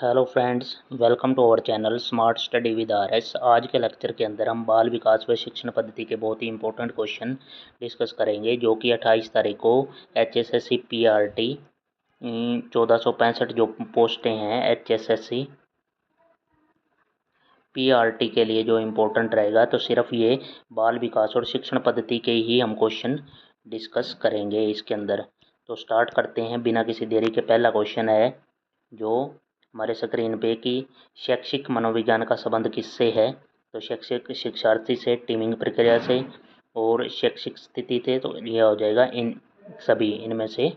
Hello friends, welcome to our channel smart study with आर.एस। आज के लेक्चर के अंदर हम बाल विकास व शिक्षण पद्धति के बहुत ही इंपॉर्टेंट क्वेश्चन डिस्कस करेंगे, जो कि 28 तारीख को HSSC PRT 1465 जो पोस्टें हैं HSSC PRT के लिए जो इम्पोर्टेंट रहेगा, तो सिर्फ ये बाल विकास और शिक्षण पद्धति के ही हम क्वेश्चन डिस्कस करेंगे इसके अंदर। तो स्टार्ट करते हैं बिना किसी देरी के। पहला क्वेश्चन है जो हमारे स्क्रीन पे कि शैक्षिक मनोविज्ञान का संबंध किससे है। तो शैक्षिक शिक्षार्थी से, टीमिंग प्रक्रिया से और शैक्षिक स्थिति से। तो यह हो जाएगा इनमें से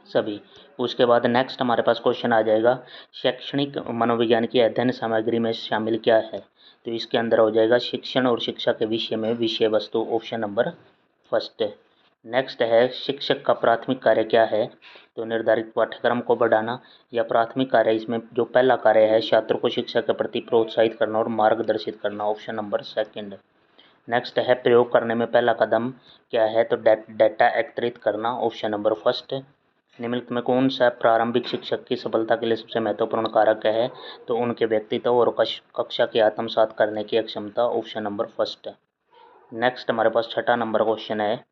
सभी। उसके बाद नेक्स्ट हमारे पास क्वेश्चन आ जाएगा शैक्षणिक मनोविज्ञान की अध्ययन सामग्री में शामिल क्या है। तो इसके अंदर हो जाएगा शिक्षण और शिक्षा के विषय में विषय वस्तु, ऑप्शन नंबर फर्स्ट। नेक्स्ट है शिक्षक का प्राथमिक कार्य क्या है। तो निर्धारित पाठ्यक्रम को बढ़ाना या प्राथमिक कार्य, इसमें जो पहला कार्य है छात्रों को शिक्षा के प्रति प्रोत्साहित करना और मार्गदर्शित करना, ऑप्शन नंबर सेकंड। नेक्स्ट है प्रयोग करने में पहला कदम क्या है। तो डेटा एकत्रित करना, ऑप्शन नंबर फर्स्ट। निम्नलिखित में कौन सा प्रारंभिक शिक्षक की सफलता के लिए सबसे महत्वपूर्ण कारक है। तो उनके व्यक्तित्व और कक्षा के आत्मसात करने की क्षमता, ऑप्शन नंबर फर्स्ट। नेक्स्ट हमारे पास छठा नंबर क्वेश्चन है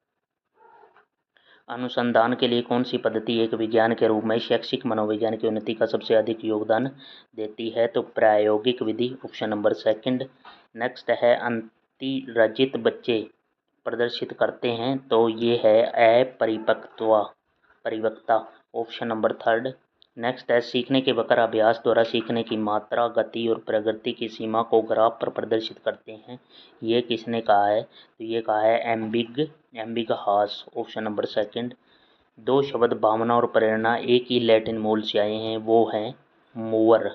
अनुसंधान के लिए कौन सी पद्धति एक विज्ञान के रूप में शैक्षिक मनोविज्ञान की उन्नति का सबसे अधिक योगदान देती है। तो प्रायोगिक विधि, ऑप्शन नंबर सेकंड। नेक्स्ट है अतिरंजित बच्चे प्रदर्शित करते हैं, तो ये है परिपक्वता, ऑप्शन नंबर थर्ड। नेक्स्ट है सीखने के वक्र अभ्यास द्वारा सीखने की मात्रा, गति और प्रगति की सीमा को ग्राफ पर प्रदर्शित करते हैं, ये किसने कहा है। तो ये कहा है एम्बिगहास, ऑप्शन नंबर सेकंड। दो शब्द भावना और प्रेरणा एक ही लैटिन मूल से आए हैं, वो हैं मूवर,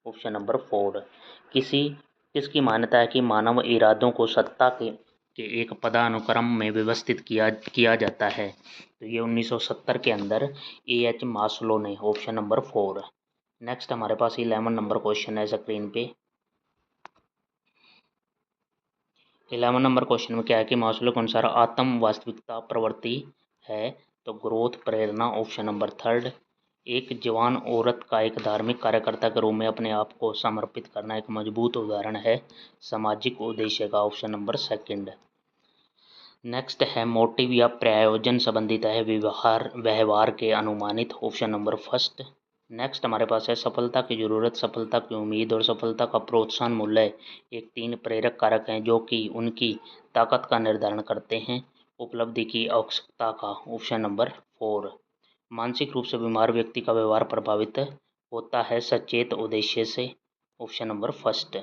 ऑप्शन नंबर फोर। किसकी मान्यता है कि मानव इरादों को सत्ता के एक पदानुक्रम में व्यवस्थित किया जाता है। तो ये 1970 के अंदर A.H. मास्लो ने, ऑप्शन नंबर फोर। नेक्स्ट हमारे पास 11 नंबर क्वेश्चन है स्क्रीन पे। 11 नंबर क्वेश्चन में क्या है कि मास्लो के अनुसार आत्म वास्तविकता प्रवृत्ति है। तो ग्रोथ प्रेरणा, ऑप्शन नंबर थर्ड। एक जवान औरत का एक धार्मिक कार्यकर्ता के रूप में अपने आप को समर्पित करना एक मजबूत उदाहरण है सामाजिक उद्देश्य का, ऑप्शन नंबर सेकंड। नेक्स्ट है मोटिव या प्रयोजन संबंधित है व्यवहार के अनुमानित, ऑप्शन नंबर फर्स्ट। नेक्स्ट हमारे पास है सफलता की जरूरत, सफलता की उम्मीद और सफलता का प्रोत्साहन मूल्य एक तीन प्रेरक कारक हैं जो कि उनकी ताकत का निर्धारण करते हैं उपलब्धि की आवश्यकता का, ऑप्शन नंबर फोर। मानसिक रूप से बीमार व्यक्ति का व्यवहार प्रभावित होता है सचेत उद्देश्य से, ऑप्शन नंबर फर्स्ट।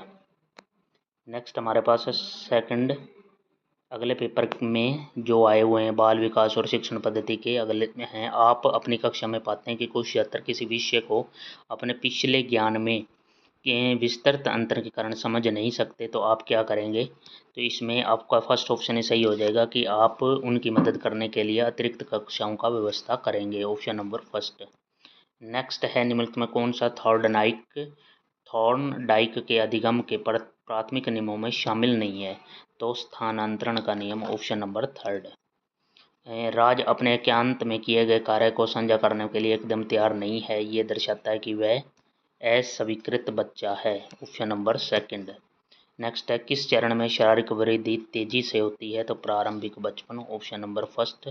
नेक्स्ट हमारे पास है सेकंड, अगले पेपर में जो आए हुए हैं बाल विकास और शिक्षण पद्धति के अगले में हैं। आप अपनी कक्षा में पाते हैं कि कुछ छात्र किसी विषय को अपने पिछले ज्ञान में के विस्तृत अंतर के कारण समझ नहीं सकते, तो आप क्या करेंगे। तो इसमें आपका फर्स्ट ऑप्शन ही सही हो जाएगा कि आप उनकी मदद करने के लिए अतिरिक्त कक्षाओं का व्यवस्था करेंगे, ऑप्शन नंबर फर्स्ट। नेक्स्ट है निम्नलिखित में कौन सा थॉर्नडाइक के अधिगम के प्राथमिक नियमों में शामिल नहीं है। तो स्थानांतरण का नियम, ऑप्शन नंबर थर्ड। राज अपने एकांत में किए गए कार्य को साझा करने के लिए एकदम तैयार नहीं है, ये दर्शाता है कि वह अस्वीकृत बच्चा है, ऑप्शन नंबर सेकंड। नेक्स्ट है किस चरण में शारीरिक वृद्धि तेजी से होती है। तो प्रारंभिक बचपन, ऑप्शन नंबर फर्स्ट।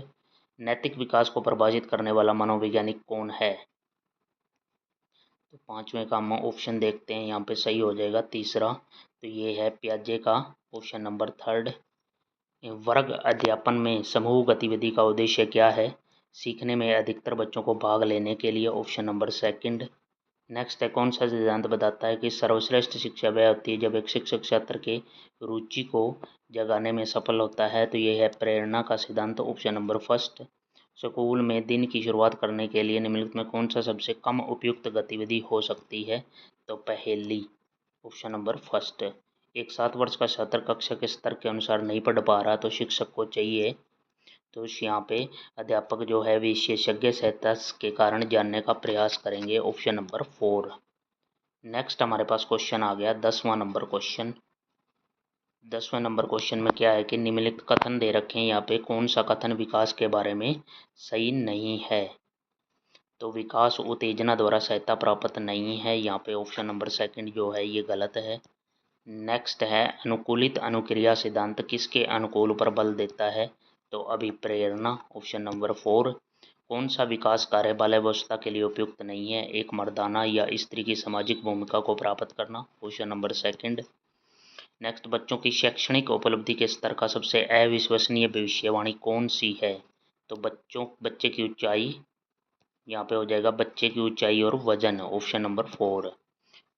नैतिक विकास को प्रभावित करने वाला मनोवैज्ञानिक कौन है। तो पांचवें का हम ऑप्शन देखते हैं, यहाँ पे सही हो जाएगा तीसरा। तो ये है पियाजे का, ऑप्शन नंबर थर्ड। वर्ग अध्यापन में समूह गतिविधि का उद्देश्य क्या है। सीखने में अधिकतर बच्चों को भाग लेने के लिए, ऑप्शन नंबर सेकंड। नेक्स्ट है कौन सा सिद्धांत बताता है कि सर्वश्रेष्ठ शिक्षा वह होती है जब एक शिक्षक छात्र के रुचि को जगाने में सफल होता है। तो ये है प्रेरणा का सिद्धांत, ऑप्शन नंबर फर्स्ट। स्कूल में दिन की शुरुआत करने के लिए निम्नलिखित में कौन सा सबसे कम उपयुक्त गतिविधि हो सकती है। तो पहेली, ऑप्शन नंबर फर्स्ट। एक 7 वर्ष का छात्र कक्षा के स्तर के अनुसार नहीं पढ़ पा रहा, तो शिक्षक को चाहिए, तो यहाँ पे अध्यापक जो है विशेषज्ञ सहायता के कारण जानने का प्रयास करेंगे, ऑप्शन नंबर फोर। नेक्स्ट हमारे पास क्वेश्चन आ गया 10वां नंबर क्वेश्चन। 10वें नंबर क्वेश्चन में क्या है कि निम्नलिखित कथन दे रखे हैं, यहाँ पे कौन सा कथन विकास के बारे में सही नहीं है। तो विकास उत्तेजना द्वारा सहायता प्राप्त नहीं है, यहाँ पे ऑप्शन नंबर सेकंड जो है ये गलत है। नेक्स्ट है अनुकूलित अनुक्रिया सिद्धांत किसके अनुकूल पर बल देता है, तो अभिप्रेरणा, ऑप्शन नंबर 4। कौन सा विकास कार्य बाल्यावस्था के लिए उपयुक्त नहीं है, एक मर्दाना या स्त्री की सामाजिक भूमिका को प्राप्त करना, ऑप्शन नंबर सेकंड। नेक्स्ट बच्चों की शैक्षणिक उपलब्धि के स्तर का सबसे अविश्वसनीय भविष्यवाणी कौन सी है, तो बच्चे की ऊंचाई, यहाँ पे हो जाएगा बच्चे की ऊंचाई और वजन, ऑप्शन नंबर 4।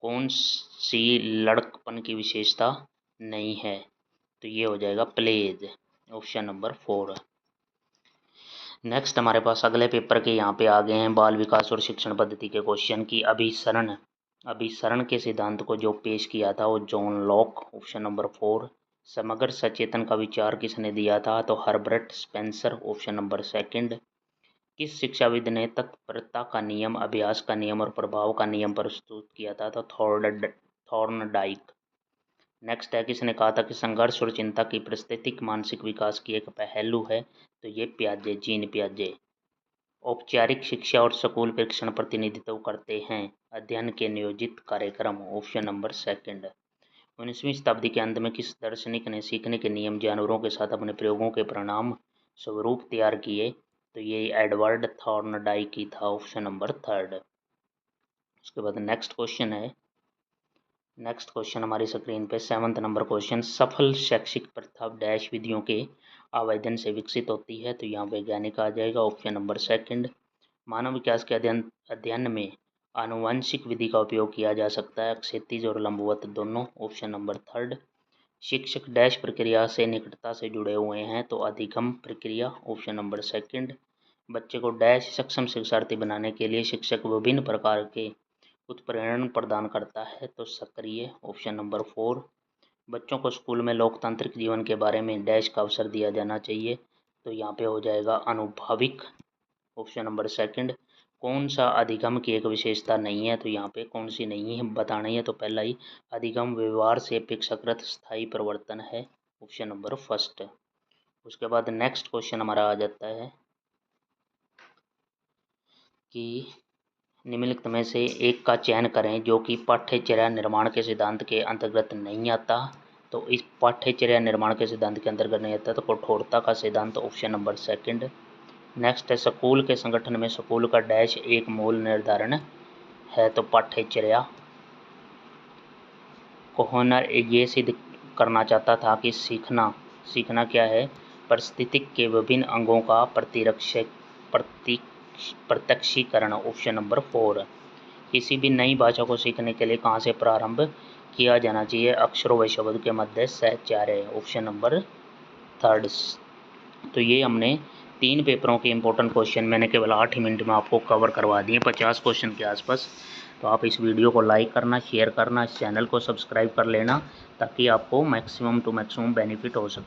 कौन सी लड़कपन की विशेषता नहीं है, तो ये हो जाएगा प्लेज, ऑप्शन नंबर 4। नेक्स्ट हमारे पास अगले पेपर के यहाँ पे आ गए हैं बाल विकास और शिक्षण पद्धति के क्वेश्चन की अभिसरण के सिद्धांत को जो पेश किया था वो जॉन लॉक, ऑप्शन नंबर 4। समग्र सचेतन का विचार किसने दिया था, तो Herbert Spencer, option number second. किस शिक्षाविद ने तत्परता का नियम, अभ्यास का नियम और प्रभाव का नियम प्रस्तुत किया था, तो थॉर्नडाइक। नेक्स्ट है किसने कहा था कि संघर्ष और चिंता की पारिस्थितिक मानसिक विकास की एक पहलू है, तो ये पियाजे, जीन पियाजे। औपचारिक शिक्षा और स्कूल परीक्षण प्रतिनिधित्व करते हैं अध्ययन के नियोजित कार्यक्रम, ऑप्शन नंबर सेकंड। 19वीं शताब्दी के अंत में किस दार्शनिक ने सीखने के नियम जानवरों के साथ अपने प्रयोगों के परिणाम स्वरूप तैयार किए, तो ये एडवर्ड थॉर्नडाइक की था, ऑप्शन नंबर थर्ड। उसके बाद नेक्स्ट क्वेश्चन हमारी स्क्रीन पे 7th नंबर क्वेश्चन, सफल शैक्षिक प्रथा डैश विधियों के आवेदन से विकसित होती है, तो यहाँ वैज्ञानिक आ जाएगा, ऑप्शन नंबर सेकंड। मानव विकास के अध्ययन में आनुवंशिक विधि का उपयोग किया जा सकता है, क्षैतिज और लंबवत दोनों, ऑप्शन नंबर थर्ड। शिक्षक डैश प्रक्रिया से निकटता से जुड़े हुए हैं, तो अधिगम प्रक्रिया, ऑप्शन नंबर सेकंड। बच्चे को डैश सक्षम शिक्षार्थी बनाने के लिए शिक्षक विभिन्न प्रकार के उत्प्रेरण प्रदान करता है, तो सक्रिय, ऑप्शन नंबर 4। बच्चों को स्कूल में लोकतांत्रिक जीवन के बारे में डैश का अवसर दिया जाना चाहिए, तो यहाँ पे हो जाएगा अनुभाविक, ऑप्शन नंबर सेकंड। कौन सा अधिगम की एक विशेषता नहीं है, तो यहाँ पे कौन सी नहीं है बताना ही है, तो पहला ही अधिगम व्यवहार से अपेक्षाकृत स्थायी परिवर्तन है, ऑप्शन नंबर फर्स्ट। उसके बाद नेक्स्ट क्वेश्चन हमारा आ जाता है कि निम्नलिखित में से एक का चयन करें जो कि पाठ्यचर्या निर्माण के सिद्धांत के अंतर्गत नहीं आता, तो इस पाठ्यचर्या निर्माण के सिद्धांत के अंतर्गत नहीं आता, तो कठोरता का सिद्धांत, ऑप्शन नंबर सेकंड। नेक्स्ट है स्कूल के संगठन में स्कूल का डैश एक मूल निर्धारण है, तो पाठ्यचर्या। कोहनर ये सिद्ध करना चाहता था कि सीखना क्या है, परिस्थितिक के विभिन्न अंगों का प्रत्यक्षीकरण, ऑप्शन नंबर 4। किसी भी नई भाषा को सीखने के लिए कहाँ से प्रारंभ किया जाना चाहिए, अक्षरों व शब्द के मध्य सहचार्य, ऑप्शन नंबर थर्ड। तो ये हमने 3 पेपरों के इंपॉर्टेंट क्वेश्चन मैंने केवल 8 मिनट में आपको कवर करवा दिए, 50 क्वेश्चन के आसपास। तो आप इस वीडियो को लाइक करना, शेयर करना, इस चैनल को सब्सक्राइब कर लेना, ताकि आपको मैक्सिमम टू मैक्सिमम बेनिफिट हो सके।